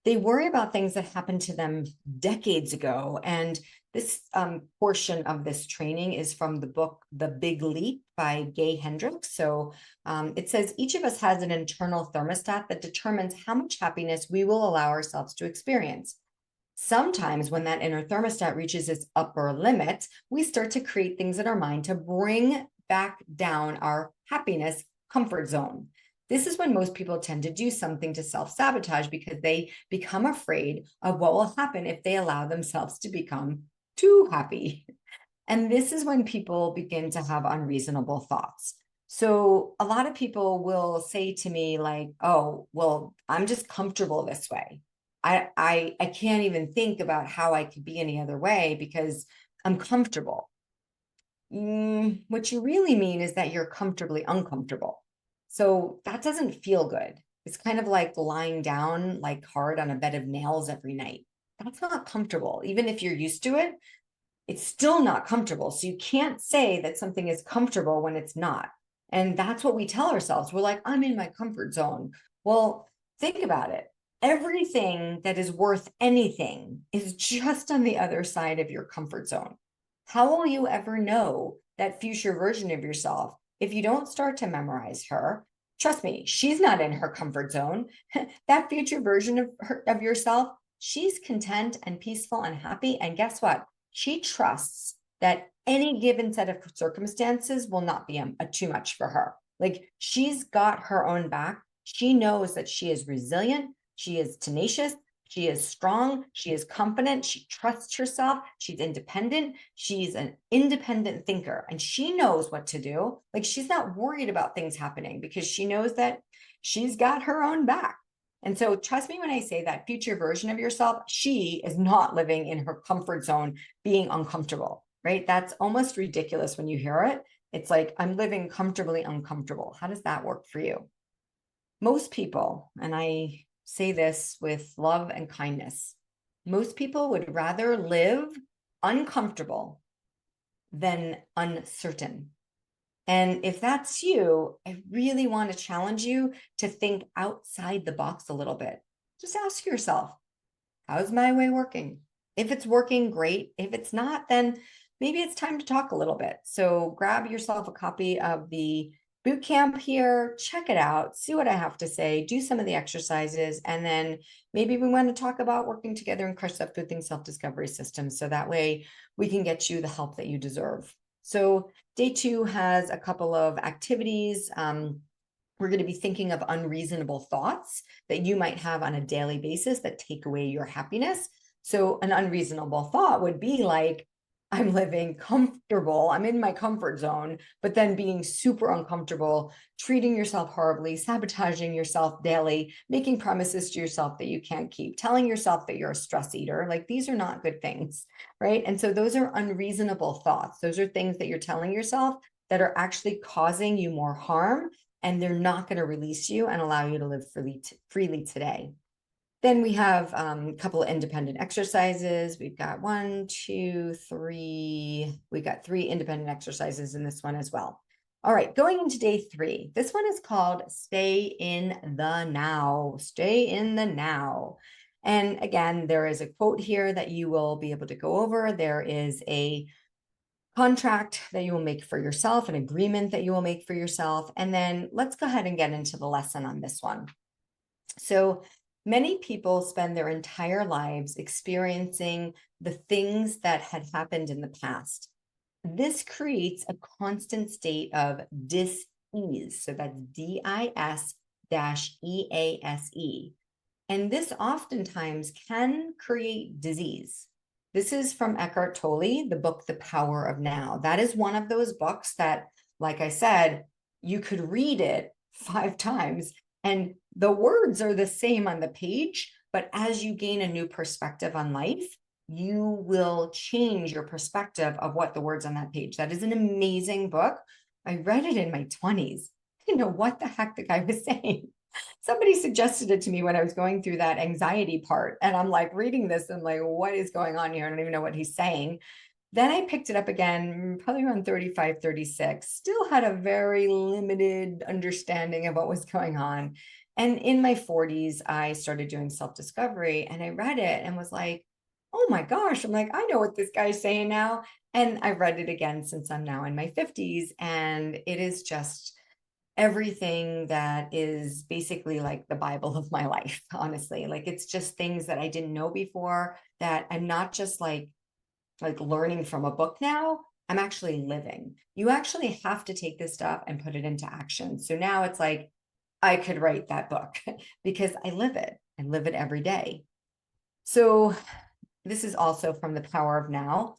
They worry about things that happened to them decades ago. And this portion of this training is from the book, The Big Leap by Gay Hendricks. So it says, each of us has an internal thermostat that determines how much happiness we will allow ourselves to experience. Sometimes when that inner thermostat reaches its upper limit, we start to create things in our mind to bring back down our happiness comfort zone. This is when most people tend to do something to self-sabotage because they become afraid of what will happen if they allow themselves to become too happy. And this is when people begin to have unreasonable thoughts. So a lot of people will say to me like, oh, well, I'm just comfortable this way. I can't even think about how I could be any other way because I'm comfortable. What you really mean is that you're comfortably uncomfortable. So that doesn't feel good. It's kind of like lying down like hard on a bed of nails every night. That's not comfortable. Even if you're used to it, it's still not comfortable. So you can't say that something is comfortable when it's not. And that's what we tell ourselves. We're like, I'm in my comfort zone. Well, think about it. Everything that is worth anything is just on the other side of your comfort zone. How will you ever know that future version of yourself if you don't start to memorize her? Trust me, she's not in her comfort zone. That future version of yourself, she's content and peaceful and happy. And guess what? She trusts that any given set of circumstances will not be too much for her. Like she's got her own back. She knows that she is resilient. She is tenacious. She is strong. She is confident. She trusts herself. She's independent. She's an independent thinker and she knows what to do. Like she's not worried about things happening because she knows that she's got her own back. And so trust me when I say that future version of yourself, she is not living in her comfort zone, being uncomfortable, right? That's almost ridiculous when you hear it. It's like, I'm living comfortably uncomfortable. How does that work for you? Most people, and I say this with love and kindness, most people would rather live uncomfortable than uncertain. And if that's you, I really want to challenge you to think outside the box a little bit. Just ask yourself, how's my way working? If it's working, great. If it's not, then maybe it's time to talk a little bit. So grab yourself a copy of the boot camp here, check it out, see what I have to say, do some of the exercises, and then maybe we want to talk about working together in Crush Self-Coaching self-discovery systems. So that way we can get you the help that you deserve. So day 2 has a couple of activities. We're going to be thinking of unreasonable thoughts that you might have on a daily basis that take away your happiness. So an unreasonable thought would be like, I'm living comfortable, I'm in my comfort zone, but then being super uncomfortable, treating yourself horribly, sabotaging yourself daily, making promises to yourself that you can't keep, telling yourself that you're a stress eater. Like these are not good things, right? And so those are unreasonable thoughts. Those are things that you're telling yourself that are actually causing you more harm, and they're not going to release you and allow you to live freely today. Then we have a couple of independent exercises. We've got 1, 2, 3. We've got 3 independent exercises in this one as well. All right, going into day 3. This one is called Stay in the Now. Stay in the now. And again, there is a quote here that you will be able to go over. There is a contract that you will make for yourself, an agreement that you will make for yourself. And then let's go ahead and get into the lesson on this one. So many people spend their entire lives experiencing the things that had happened in the past. this creates a constant state of dis-ease. So that's DIS-EASE. And this oftentimes can create disease. This is from Eckhart Tolle, the book, The Power of Now. That is one of those books that, like I said, you could read it 5 times and the words are the same on the page, but as you gain a new perspective on life, you will change your perspective of what the words on that page. That is an amazing book. I read it in my 20s. I didn't know what the heck the guy was saying. Somebody suggested it to me when I was going through that anxiety part. And I'm like reading this and like, what is going on here? I don't even know what he's saying. Then I picked it up again, probably around 35, 36, still had a very limited understanding of what was going on. And in my 40s, I started doing self-discovery and I read it and was like, oh my gosh, I'm like, I know what this guy's saying now. And I read it again since I'm now in my 50s. And it is just everything that is basically like the Bible of my life, honestly. Like it's just things that I didn't know before that I'm not just like learning from a book now, I'm actually living. You actually have to take this stuff and put it into action. So now it's like, I could write that book because I live it and live it every day. So this is also from The Power of Now.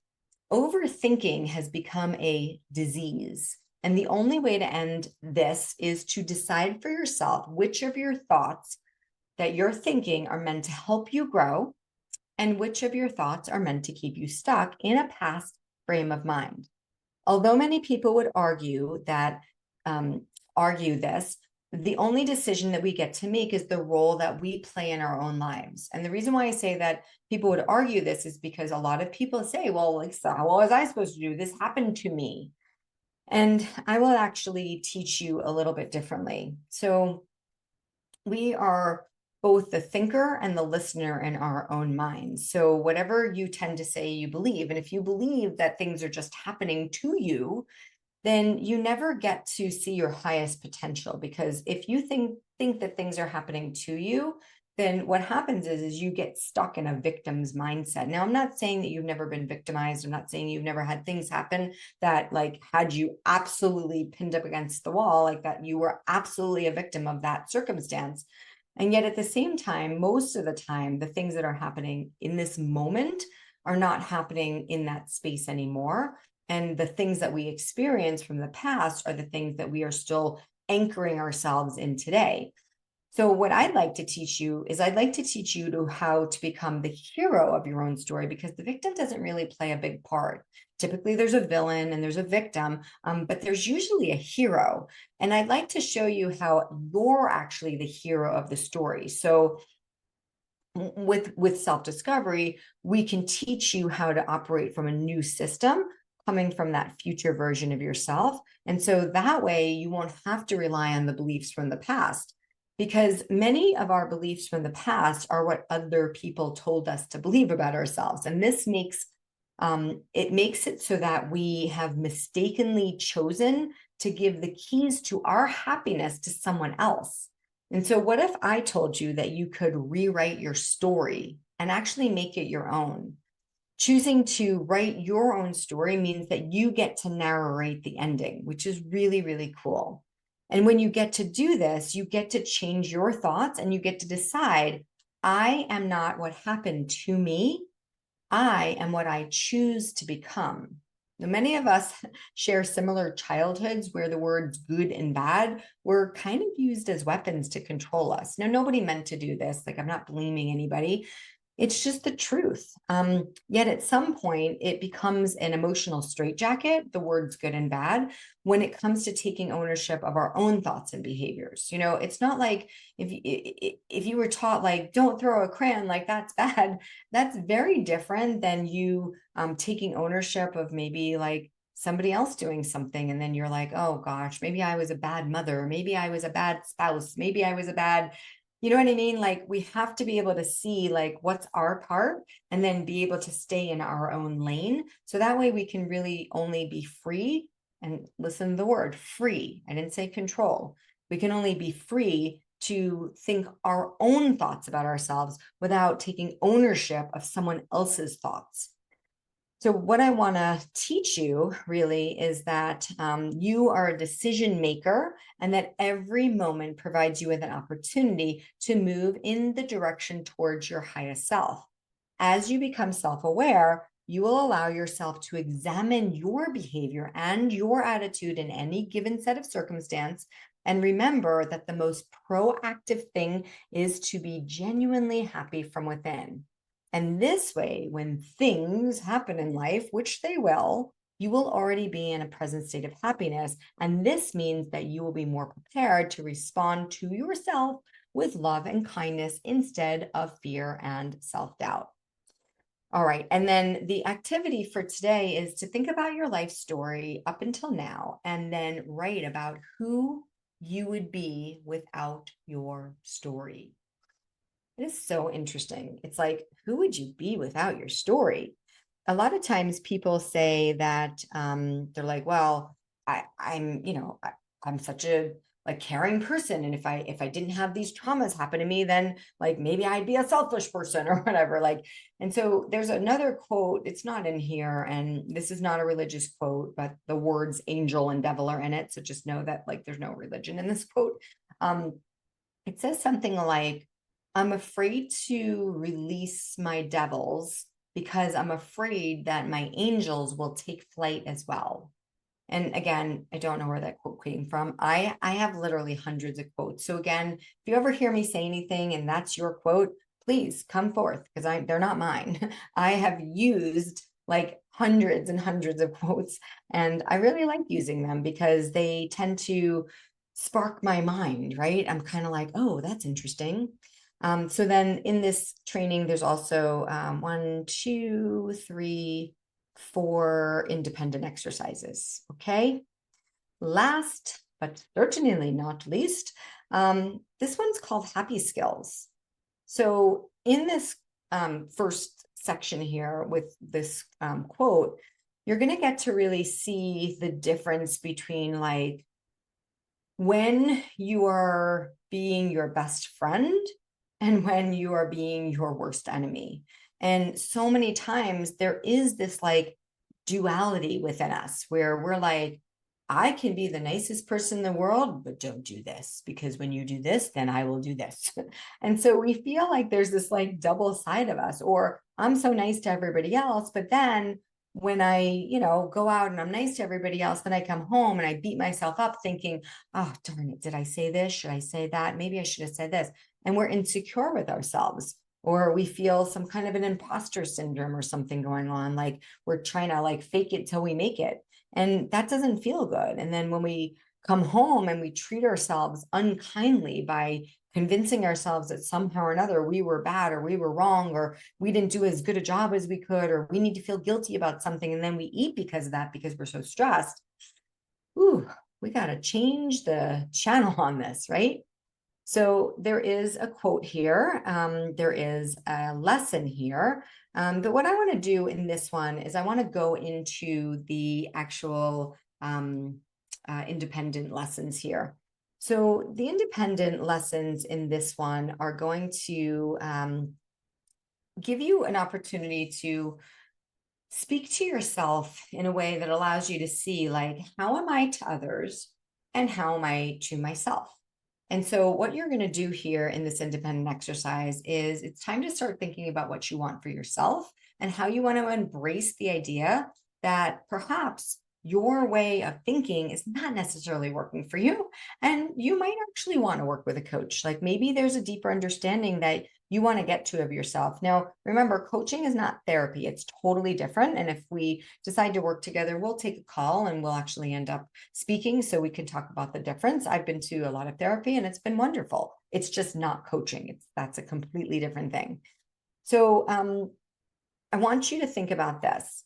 Overthinking has become a disease. And the only way to end this is to decide for yourself which of your thoughts that you're thinking are meant to help you grow and which of your thoughts are meant to keep you stuck in a past frame of mind. Although many people would argue that, this, the only decision that we get to make is the role that we play in our own lives. And the reason why I say that people would argue this is because a lot of people say, well, like, so how was I supposed to do? This happened to me. And I will actually teach you a little bit differently. So we are both the thinker and the listener in our own minds. So whatever you tend to say you believe, and if you believe that things are just happening to you, then you never get to see your highest potential. Because if you think that things are happening to you, then what happens is you get stuck in a victim's mindset. Now, I'm not saying that you've never been victimized. I'm not saying you've never had things happen that like had you absolutely pinned up against the wall, like that you were absolutely a victim of that circumstance. And yet at the same time, most of the time, the things that are happening in this moment are not happening in that space anymore. And the things that we experience from the past are the things that we are still anchoring ourselves in today. So what I'd like to teach you is I'd like to teach you to how to become the hero of your own story, because the victim doesn't really play a big part. Typically there's a villain and there's a victim, but there's usually a hero. And I'd like to show you how you're actually the hero of the story. So with self-discovery, we can teach you how to operate from a new system coming from that future version of yourself. And so that way you won't have to rely on the beliefs from the past, because many of our beliefs from the past are what other people told us to believe about ourselves. And this makes it so that we have mistakenly chosen to give the keys to our happiness to someone else. And so what if I told you that you could rewrite your story and actually make it your own? Choosing to write your own story means that you get to narrate the ending, which is really, really cool. And when you get to do this, you get to change your thoughts and you get to decide, I am not what happened to me. I am what I choose to become. Now, many of us share similar childhoods where the words good and bad were kind of used as weapons to control us. Now, nobody meant to do this. Like, I'm not blaming anybody. It's just the truth. Yet at some point, it becomes an emotional straitjacket, the words good and bad, when it comes to taking ownership of our own thoughts and behaviors. You know, it's not like if you were taught like, don't throw a crayon, like that's bad. That's very different than you taking ownership of maybe like somebody else doing something. And then you're like, oh gosh, maybe I was a bad mother. Maybe I was a bad spouse. Maybe I was a bad, you know what I mean? Like we have to be able to see like what's our part and then be able to stay in our own lane. So that way we can really only be free, and listen to the word free. I didn't say control. We can only be free to think our own thoughts about ourselves without taking ownership of someone else's thoughts. So what I want to teach you really is that you are a decision maker, and that every moment provides you with an opportunity to move in the direction towards your highest self. As you become self-aware, you will allow yourself to examine your behavior and your attitude in any given set of circumstance. And remember that the most proactive thing is to be genuinely happy from within. And this way, when things happen in life, which they will, you will already be in a present state of happiness. And this means that you will be more prepared to respond to yourself with love and kindness instead of fear and self-doubt. All right. And then the activity for today is to think about your life story up until now, and then write about who you would be without your story. It is so interesting. It's like, who would you be without your story? A lot of times people say that they're like, well, I'm such a caring person, and if I didn't have these traumas happen to me, then like maybe I'd be a selfish person or whatever. And so there's another quote. It's not in here, and this is not a religious quote, but the words angel and devil are in it. So just know that there's no religion in this quote. It says something like, I'm afraid to release my devils because I'm afraid that my angels will take flight as well. And again, I don't know where that quote came from. I have literally hundreds of quotes. So again, if you ever hear me say anything and that's your quote, please come forth, because they're not mine. I have used hundreds and hundreds of quotes, and I really like using them because they tend to spark my mind, right? I'm kind of like, oh, that's interesting. So then in this training, there's also 1, 2, 3, 4 independent exercises. Okay. Last, but certainly not least, this one's called Happy Skills. So in this first section here with this quote, you're going to get to really see the difference between when you are being your best friend and when you are being your worst enemy. And so many times there is this duality within us where we're like, I can be the nicest person in the world, but don't do this, because when you do this, then I will do this. And so we feel like there's this double side of us, or I'm so nice to everybody else, but then when I, go out and I'm nice to everybody else, then I come home and I beat myself up thinking, oh, darn it, did I say this? Should I say that? Maybe I should have said this. And we're insecure with ourselves, or we feel some kind of an imposter syndrome or something going on. We're trying to fake it till we make it. And that doesn't feel good. And then when we come home and we treat ourselves unkindly by convincing ourselves that somehow or another we were bad, or we were wrong, or we didn't do as good a job as we could, or we need to feel guilty about something, and then we eat because of that, because we're so stressed. Ooh, we got to change the channel on this, right? So there is a quote here. There is a lesson here. But what I want to do in this one is I want to go into the actual independent lessons here. So the independent lessons in this one are going to give you an opportunity to speak to yourself in a way that allows you to see, how am I to others and how am I to myself? And so what you're going to do here in this independent exercise is it's time to start thinking about what you want for yourself and how you want to embrace the idea that perhaps your way of thinking is not necessarily working for you. And you might actually want to work with a coach. Maybe there's a deeper understanding that you want to get to of yourself. Now, remember, coaching is not therapy. It's totally different. And if we decide to work together, we'll take a call and we'll actually end up speaking so we can talk about the difference. I've been to a lot of therapy and it's been wonderful. It's just not coaching. That's a completely different thing. So I want you to think about this.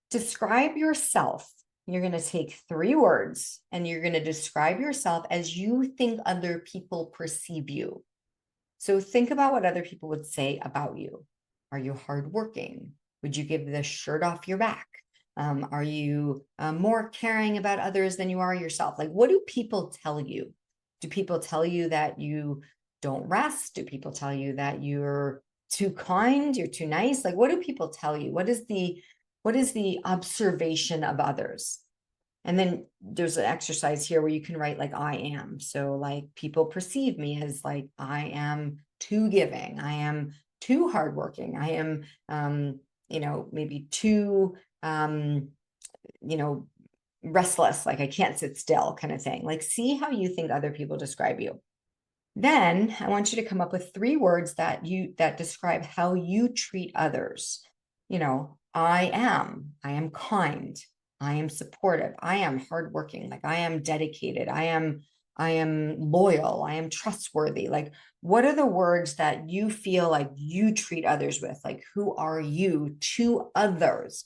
Describe yourself. You're going to take 3 words and you're going to describe yourself as you think other people perceive you. So think about what other people would say about you. Are you hardworking? Would you give the shirt off your back? Are you more caring about others than you are yourself? What do people tell you? Do people tell you that you don't rest? Do people tell you that you're too kind? You're too nice? What do people tell you? What is the What is the observation of others? And then there's an exercise here where you can write like I am. So like people perceive me as like I am too giving. I am too hardworking. I am, maybe too, restless. Like I can't sit still kind of thing. Like see how you think other people describe you. Then I want you to come up with 3 words that describe how you treat others. I am kind, I am supportive, I am hardworking, like I am dedicated, I am loyal, I am trustworthy. Like, what are the words that you feel like you treat others with? Like, who are you to others,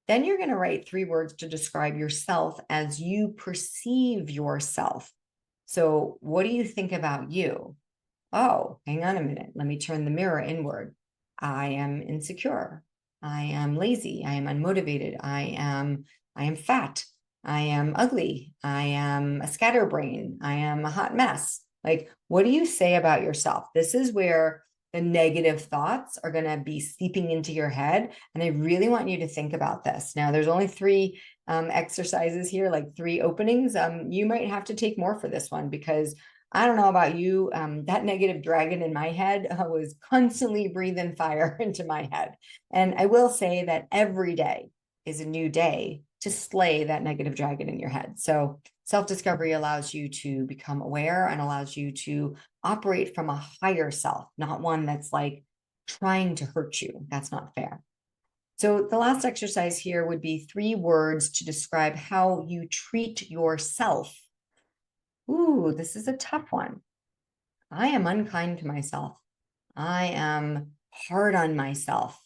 Then you're going to write 3 words to describe yourself as you perceive yourself. So what do you think about you? Oh, hang on a minute. Let me turn the mirror inward. I am insecure. I am lazy. I am unmotivated. I am fat. I am ugly. I am a scatterbrain. I am a hot mess. Like, what do you say about yourself? This is where the negative thoughts are going to be seeping into your head. And I really want you to think about this. Now, there's only 3 exercises here, like 3 openings. You might have to take more for this one because I don't know about you. That negative dragon in my head was constantly breathing fire into my head. And I will say that every day is a new day to slay that negative dragon in your head. So self-discovery allows you to become aware and allows you to operate from a higher self, not one that's like trying to hurt you. That's not fair. So the last exercise here would be 3 words to describe how you treat yourself. Ooh, this is a tough one. I am unkind to myself. I am hard on myself.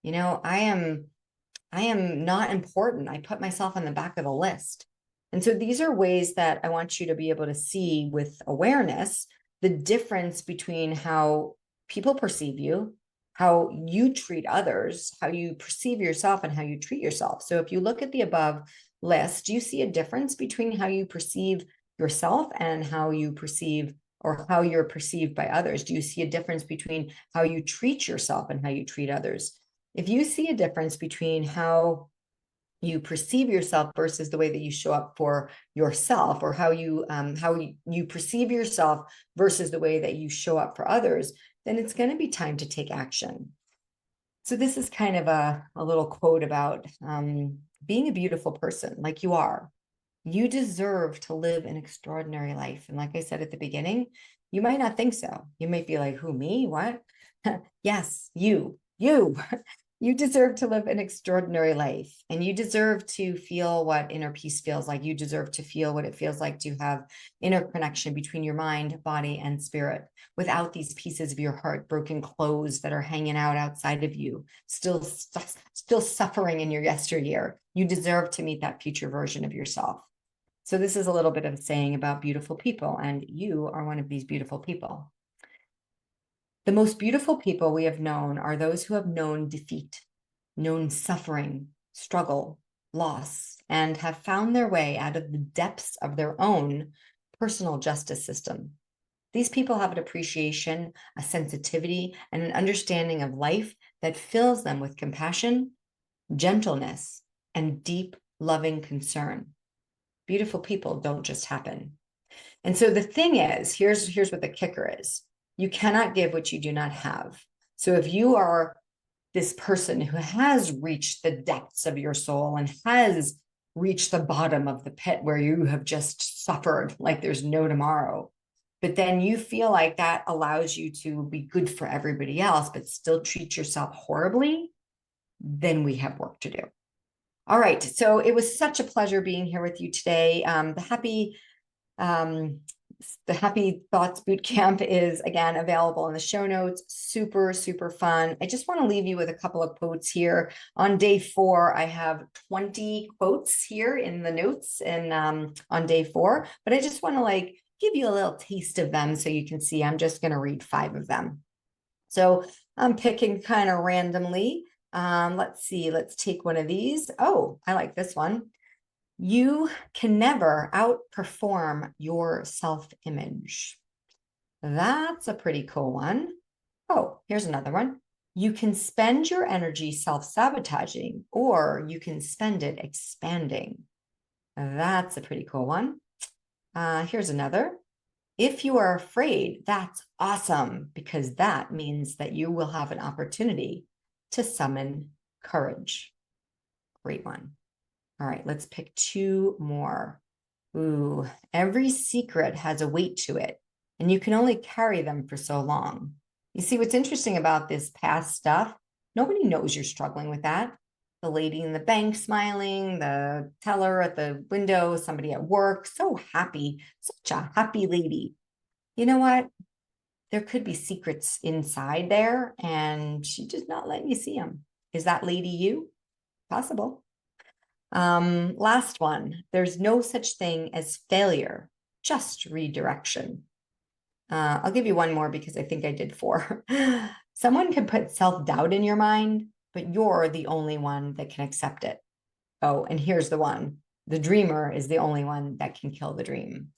I am not important. I put myself on the back of the list. And so these are ways that I want you to be able to see with awareness the difference between how people perceive you, how you treat others, how you perceive yourself, and how you treat yourself. So if you look at the above list, do you see a difference between how you perceive yourself and how you perceive or how you're perceived by others? Do you see a difference between how you treat yourself and how you treat others? If you see a difference between how you perceive yourself versus the way that you show up for yourself, or how you perceive yourself versus the way that you show up for others, then it's going to be time to take action. So this is kind of a little quote about being a beautiful person, like you are. You deserve to live an extraordinary life. And like I said at the beginning, you might not think so. You might be like, who, me? What? Yes, you. You deserve to live an extraordinary life, and you deserve to feel what inner peace feels like. You deserve to feel what it feels like to have inner connection between your mind, body, and spirit without these pieces of your heart, broken clothes that are hanging out outside of you, still suffering in your yesteryear. You deserve to meet that future version of yourself. So this is a little bit of a saying about beautiful people, and you are one of these beautiful people. The most beautiful people we have known are those who have known defeat, known suffering, struggle, loss, and have found their way out of the depths of their own personal justice system. These people have an appreciation, a sensitivity, and an understanding of life that fills them with compassion, gentleness, and deep, loving concern. Beautiful people don't just happen. And so the thing is, here's what the kicker is. You cannot give what you do not have. So if you are this person who has reached the depths of your soul and has reached the bottom of the pit where you have just suffered like there's no tomorrow, but then you feel like that allows you to be good for everybody else, but still treat yourself horribly, then we have work to do. All right. So it was such a pleasure being here with you today. The Happy Thoughts Bootcamp is, again, available in the show notes. Super, super fun. I just want to leave you with a couple of quotes here. On day 4, I have 20 quotes here in the notes and on day 4, but I just want to give you a little taste of them so you can see. I'm just going to read 5 of them. So I'm picking kind of randomly. Let's see. Let's take one of these. Oh, I like this one. You can never outperform your self-image. That's a pretty cool one. Oh, here's another one. You can spend your energy self-sabotaging, or you can spend it expanding. That's a pretty cool one. Here's another. If you are afraid, that's awesome, because that means that you will have an opportunity to summon courage. Great one. All right, let's pick two more. Ooh, every secret has a weight to it, and you can only carry them for so long. You see, what's interesting about this past stuff, nobody knows you're struggling with that. The lady in the bank smiling, the teller at the window, somebody at work, so happy, such a happy lady. You know what? There could be secrets inside there, and she just not letting you see them. Is that lady you? Possible. Last one. There's no such thing as failure, just redirection. I'll give you one more because I think I did four. Someone can put self-doubt in your mind, but you're the only one that can accept it. Oh, and here's the one. The dreamer is the only one that can kill the dream.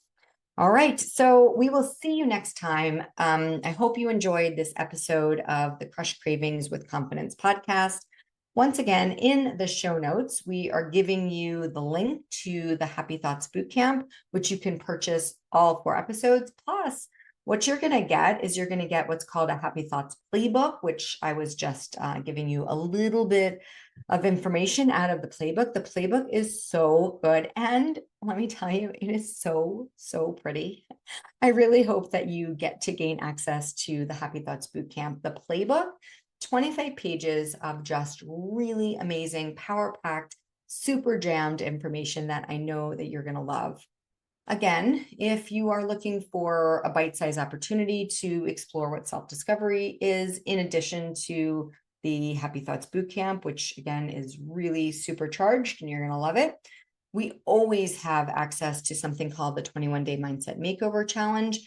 All right, so we will see you next time. I hope you enjoyed this episode of the Crush Cravings with Confidence podcast. Once again, in the show notes, we are giving you the link to the Happy Thoughts Bootcamp, which you can purchase all 4 episodes. Plus, what you're going to get is you're going to get what's called a Happy Thoughts playbook, which I was just giving you a little bit of information out of the playbook. The playbook is so good. And let me tell you, it is so, so pretty. I really hope that you get to gain access to the Happy Thoughts Bootcamp. The playbook, 25 pages of just really amazing, power-packed, super jammed information that I know that you're going to love. Again, if you are looking for a bite-sized opportunity to explore what self-discovery is, in addition to the Happy Thoughts Bootcamp, which again is really supercharged and you're going to love it, we always have access to something called the 21-Day Mindset Makeover Challenge,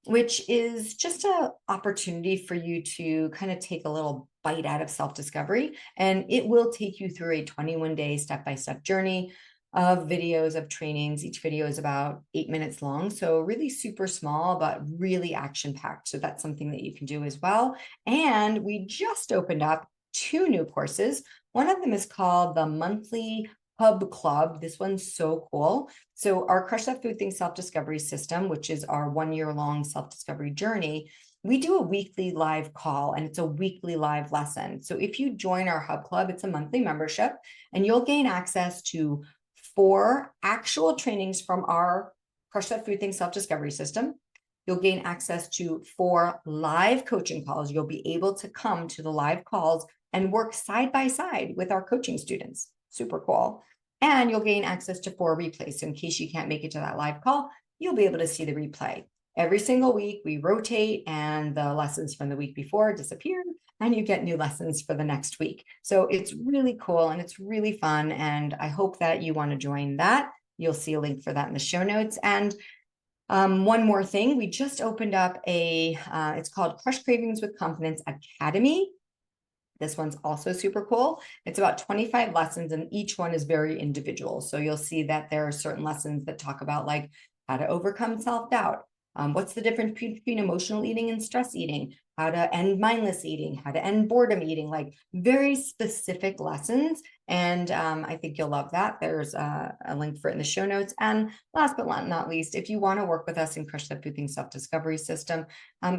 which is just an opportunity for you to kind of take a little bite out of self-discovery. And it will take you through a 21-day step-by-step journey of videos, of trainings. Each video is about 8 minutes long, so really super small, but really action-packed. So that's something that you can do as well. And we just opened up 2 new courses. One of them is called the Monthly Hub Club. This one's so cool. So our Crush That Food Thing Self-Discovery System, which is our 1-year-long self-discovery journey, we do a weekly live call, and it's a weekly live lesson. So if you join our Hub Club, it's a monthly membership, and you'll gain access to 4 actual trainings from our Crush That Food Thing Self-Discovery System. You'll gain access to 4 live coaching calls. You'll be able to come to the live calls and work side by side with our coaching students. Super cool. And you'll gain access to 4 replays. So in case you can't make it to that live call, you'll be able to see the replay. Every single week we rotate, and the lessons from the week before disappear, and you get new lessons for the next week. So it's really cool and it's really fun. And I hope that you want to join that. You'll see a link for that in the show notes. And one more thing, we just opened up it's called Crush Cravings with Confidence Academy. This one's also super cool. It's about 25 lessons, and each one is very individual. So you'll see that there are certain lessons that talk about like how to overcome self-doubt. What's the difference between emotional eating and stress eating? How to end mindless eating, how to end boredom eating, like very specific lessons. And I think you'll love that. There's a link for it in the show notes. And last but not least, if you want to work with us in Crush That Food Thing Self-Discovery System,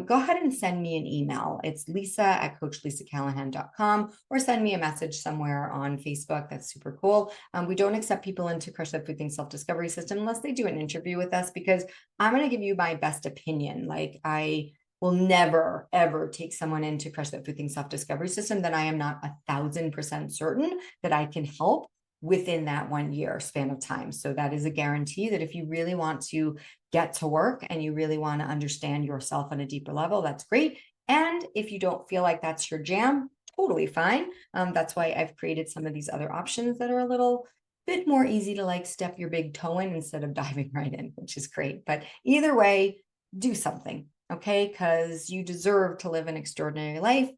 go ahead and send me an email. It's lisa@coachlisacallahan.com, or send me a message somewhere on Facebook. That's super cool. We don't accept people into Crush That Food Thing Self-Discovery System unless they do an interview with us, because I'm going to give you my best opinion. Like, I will never, ever take someone into Crush That Food Thing Self-Discovery System that I am not 1,000% certain that I can help within that 1 year span of time. So that is a guarantee that if you really want to get to work and you really want to understand yourself on a deeper level, that's great. And if you don't feel like that's your jam, totally fine. That's why I've created some of these other options that are a little bit more easy to like step your big toe in instead of diving right in, which is great. But either way, do something. Okay, because you deserve to live an extraordinary life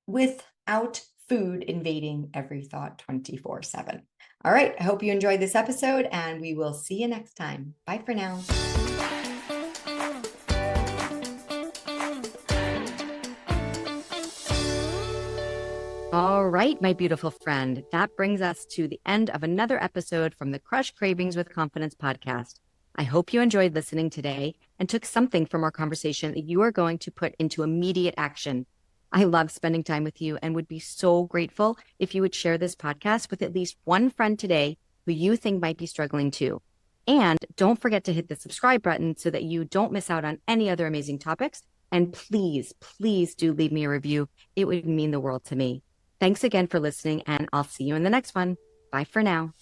without food invading every thought 24/7. All right, I hope you enjoyed this episode, and we will see you next time. Bye for now. All right, my beautiful friend, that brings us to the end of another episode from the Crush Cravings with Confidence podcast. I hope you enjoyed listening today and took something from our conversation that you are going to put into immediate action. I love spending time with you and would be so grateful if you would share this podcast with at least one friend today who you think might be struggling too. And don't forget to hit the subscribe button so that you don't miss out on any other amazing topics. And please, please do leave me a review. It would mean the world to me. Thanks again for listening, and I'll see you in the next one. Bye for now.